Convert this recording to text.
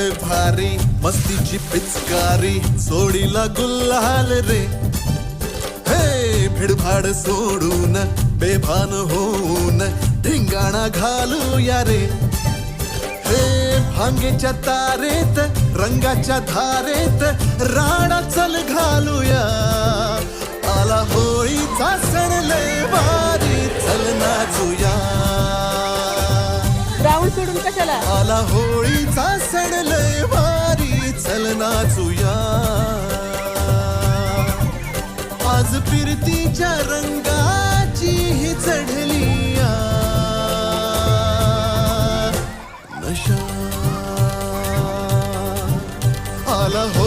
लय भारी मस्तीची पिचकारी सोडीला गुल्हाल रे. हे भिडभाड सोडून बेभान होऊन धिंगाणा घालूया रे. हे भांगेच्या तारेत रंगाच्या धारेत राडा चल घालूया. आला होळीचा सण लय भारी चल नाचूया. राऊंड सोडून कशाला? आला होळीचा सण लय भारी चल नाचूया. आज फिरतीच्या रंगाची ही चढली नशा. आला हो